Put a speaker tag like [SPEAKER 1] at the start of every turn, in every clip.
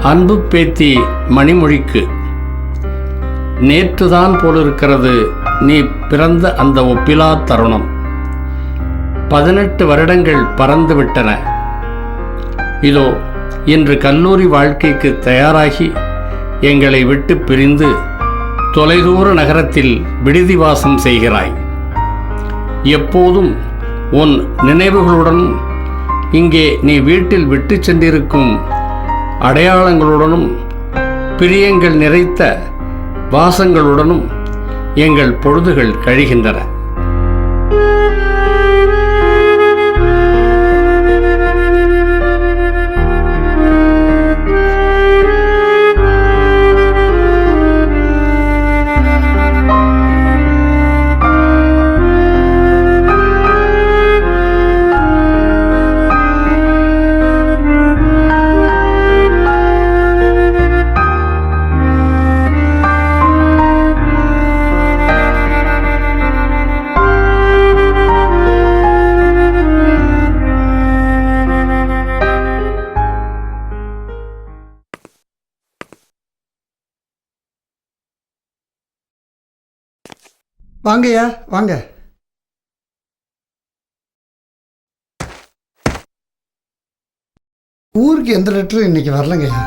[SPEAKER 1] அன்பு பேத்தி மணிமொழிக்கு, நேற்றுதான் போலிருக்கிறது நீ பிறந்த அந்த ஒப்பிலா தருணம். 18 வருடங்கள் பறந்துவிட்டன. இதோ இன்று கல்லூரி வாழ்க்கைக்கு தயாராகி எங்களை விட்டு பிரிந்து தொலைதூர நகரத்தில் விடுதி வாசம் செய்கிறாய். எப்போதும் உன் நினைவுகளுடன், இங்கே நீ வீட்டில் விட்டு சென்றிருக்கும் அடையாளங்களுடனும் பிரியங்கள் நிறைத்த வாசங்களுடனும் எங்கள் பொழுதுகள் கழிகின்றன.
[SPEAKER 2] வாங்கய்யா வாங்க. ஊருக்கு எந்த லெட்டரும் இன்னைக்கு வரலங்கய்யா.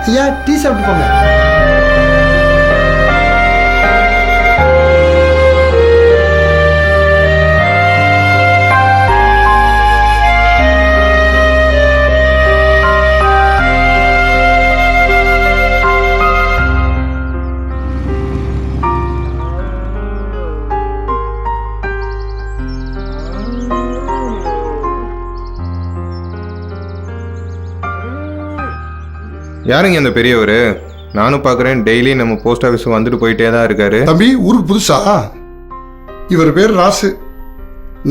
[SPEAKER 2] ஐயா டீ சாப்பிட்டு போங்க.
[SPEAKER 3] யாருங்க அந்த பெரியவர்? நானும் பார்க்குறேன், டெய்லி நம்ம போஸ்ட் ஆஃபீஸ் வந்துட்டு போயிட்டே தான் இருக்காரு.
[SPEAKER 4] தம்பி, ஊருக்கு புதுசா? இவர் பேர் ராசு,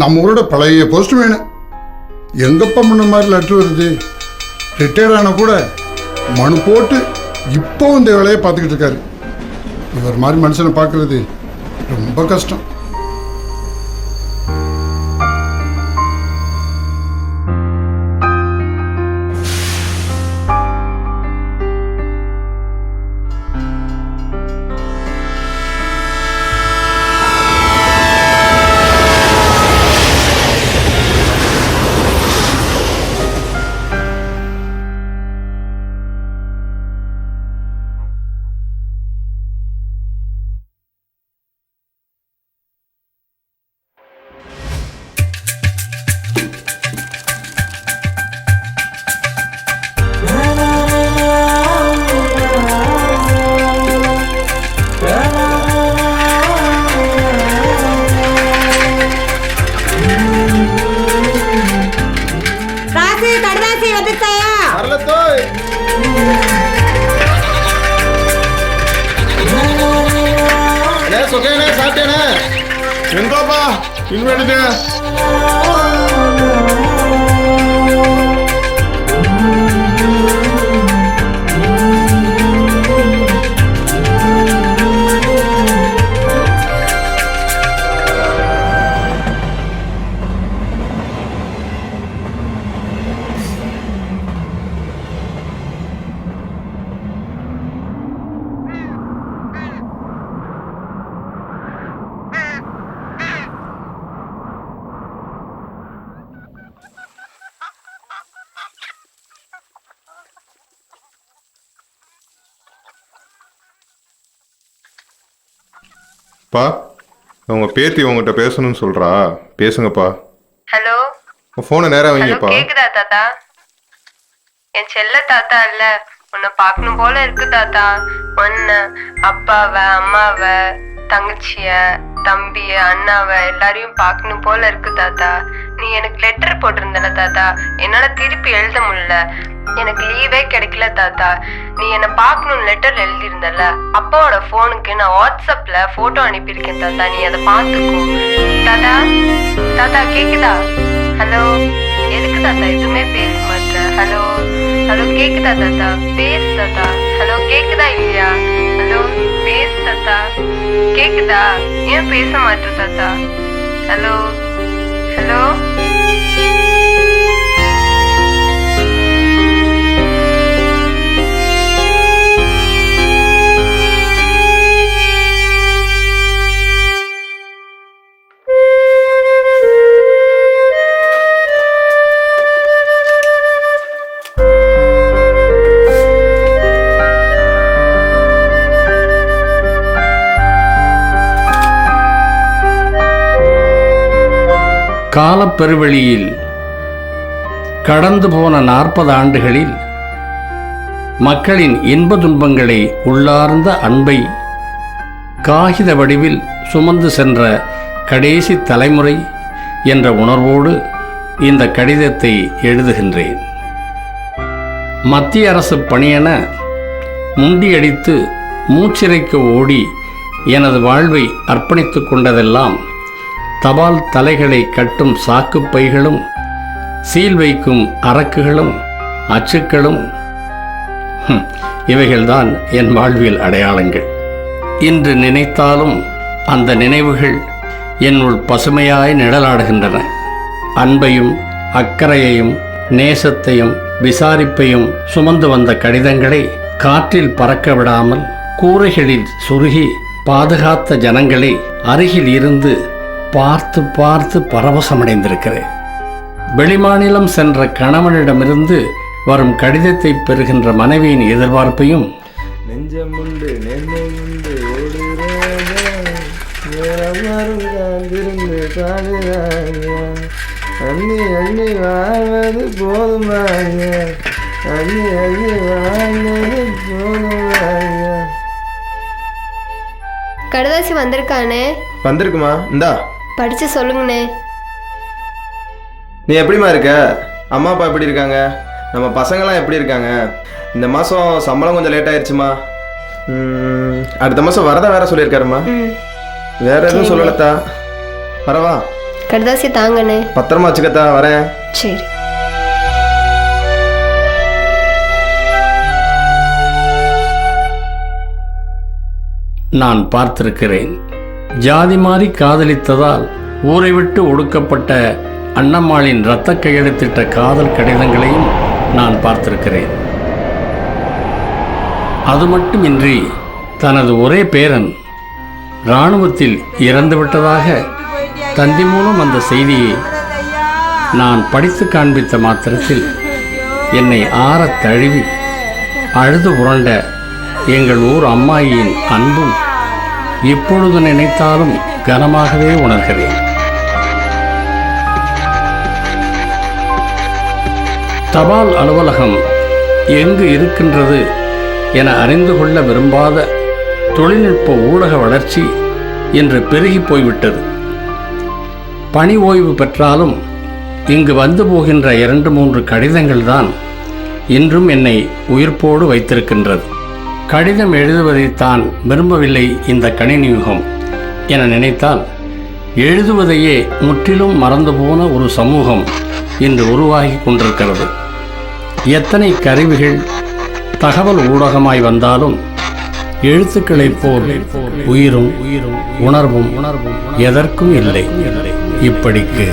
[SPEAKER 4] நம்ம ஊரோட பழைய போஸ்ட் வேணும். எங்கப்பா முன்ன மாதிரி லெட்ரு வருது. ரிட்டையர் ஆன கூட மனு போட்டு இப்போ இந்த வேலையை பார்த்துக்கிட்டு இருக்காரு. இவர் மாதிரி மனுஷனை பார்க்கறது ரொம்ப கஷ்டம்.
[SPEAKER 3] எங்கப்பா இன்வெடுங்க. பா, உங்க பேத்தி உங்ககிட்ட பேசணும்னு சொல்றா, பேசுங்கப்பா.
[SPEAKER 5] ஹலோ,
[SPEAKER 3] போனை நேரம் வைங்கப்பா.
[SPEAKER 5] கேக்குதா தாத்தா? என் செல்ல தாத்தா இல்ல, உன்னை பார்க்கணும் போல இருக்கு தாத்தா. உன்ன, அப்பாவை, அம்மாவை, தங்கச்சிய, தம்பிய, அண்ணாவை எல்லாரையும் பார்க்கணும் போல இருக்கு தாத்தா. நீ எனக்கு லெட்டர் போட்டிருந்தல தாத்தா, என்னால திருப்பி எழுத முடியல. எனக்கு லீவே கிடைக்கல தாத்தா. நீ என்ன பார்க்கணும் லெட்டர் எழுதியிருந்தல, அப்பாவோட போனுக்கு நான் வாட்ஸ்அப்ல போட்டோ அனுப்பியிருக்கேன் தாத்தா. நீ அதை பார்த்துக்கோ தாத்தா. தாத்தா கேக்குதா? ஹலோ, எதுக்கு தாத்தா எதுவுமே பேச மாட்டேன்? ஹலோ ஹலோ, கேக்குதா தாத்தா? பேசு தாத்தா. ஹலோ, கேக்குதா இல்லையா? ஹலோ, பேசு தாத்தா. கேக்குதா? ஏன் பேச மாட்டேன் தாத்தா? Hello hello?
[SPEAKER 1] காலப்பெருவெளியில் கடந்து போன 40 ஆண்டுகளில் மக்களின் இன்ப துன்பங்களை உள்ளார்ந்த அன்பை காகித வடிவில் சுமந்து சென்ற கடைசி தலைமுறை என்ற உணர்வோடு இந்த கடிதத்தை எழுதுகின்றேன். மத்திய அரசு பணியென முண்டியடித்து மூச்சிறைக்க ஓடி எனது வாழ்வை அர்ப்பணித்துக் கொண்டதெல்லாம் தபால் தலைகளை கட்டும் சாக்குப்பைகளும் சீல் வைக்கும் அரக்குகளும் அச்சுக்களும் இவைகள்தான் என் வாழ்வியல் அடையாளங்கள். இன்று நினைத்தாலும் அந்த நினைவுகள் என்னுள் பசுமையாய் நிழலாடுகின்றன. அன்பையும் அக்கறையையும் நேசத்தையும் விசாரிப்பையும் சுமந்து வந்த கடிதங்களை காற்றில் பறக்க விடாமல் கூரைகளில் சுருகி பாதுகாத்த ஜனங்களை அருகில் இருந்து பார்த்து பார்த்து பரவசமடைந்திருக்கிறேன். வெளிமாநிலம் சென்ற கணவனிடமிருந்து வரும் கடிதத்தை பெறுகின்ற மனைவியின் எதிர்பார்ப்பையும்
[SPEAKER 6] நெஞ்சமுண்டு நெஞ்சமுண்டு அண்ணி அண்ணி வாழ்வது போதுமாங்க, அண்ணி அண்ணி வாழ்வது போதுமாங்க.
[SPEAKER 5] கடுதாசி வந்திருக்கானே?
[SPEAKER 6] வந்திருக்குமா? இந்தா
[SPEAKER 5] படிச்சு சொல்லுங்கண்ணே.
[SPEAKER 6] நீ எப்படிமா இருக்க? அம்மா அப்பா எப்படி இருக்காங்க? நம்ம பசங்களாம் எப்படி இருக்காங்க? இந்த மாதம் சம்பளம் கொஞ்சம் லேட் ஆயிடுச்சுமா. அடுத்த மாதம் வரதா வேற சொல்லியிருக்காருமா. வேற எதுவும் சொல்லலத்தா. வரவா?
[SPEAKER 5] கடுதாசி தாங்கண்ணே.
[SPEAKER 6] பத்திரமா வச்சுக்கத்தா, வரேன்.
[SPEAKER 5] சரி.
[SPEAKER 1] நான் பார்த்திருக்கிறேன். ஜாதி மாறி காதலித்ததால் ஊரை விட்டு ஒடுக்கப்பட்ட அண்ணம்மாளின் இரத்த கையெழுத்திட்ட காதல் கடிதங்களையும் நான் பார்த்திருக்கிறேன். அது மட்டுமின்றி தனது ஒரே பேரன் இராணுவத்தில் இறந்துவிட்டதாக தந்தி மூலம் அந்த செய்தியை நான் படித்து காண்பித்த மாத்திரத்தில் என்னை ஆறத் தழுவி அழுது புரண்ட எங்கள் ஊர் அம்மாயியின் அன்பும் இப்பொழுது நினைத்தாலும் கனமாகவே உணர்கிறேன். தபால் அலுவலகம் எங்கு இருக்கின்றது என அறிந்து கொள்ள விரும்பாத தொழில்நுட்ப ஊடக வளர்ச்சி இன்று பெருகி போய்விட்டது. பணி ஓய்வு பெற்றாலும் இங்கு வந்து போகின்ற 2-3 கடிதங்கள் தான் இன்றும் என்னை உயிர்ப்போடு வைத்திருக்கின்றது. கடிதம் எழுதுவதை தான் விரும்பவில்லை இந்த கணினி யுகம் என நினைத்தால் எழுதுவதையே முற்றிலும் மறந்து போன ஒரு சமூகம் இன்று உருவாகி கொண்டிருக்கிறது. எத்தனை கருவிகள் தகவல் ஊடகமாய் வந்தாலும் எழுத்துக்களைப் போல் உயிரும் உணர்வும் எதற்கும் இல்லை. இப்படிக்கு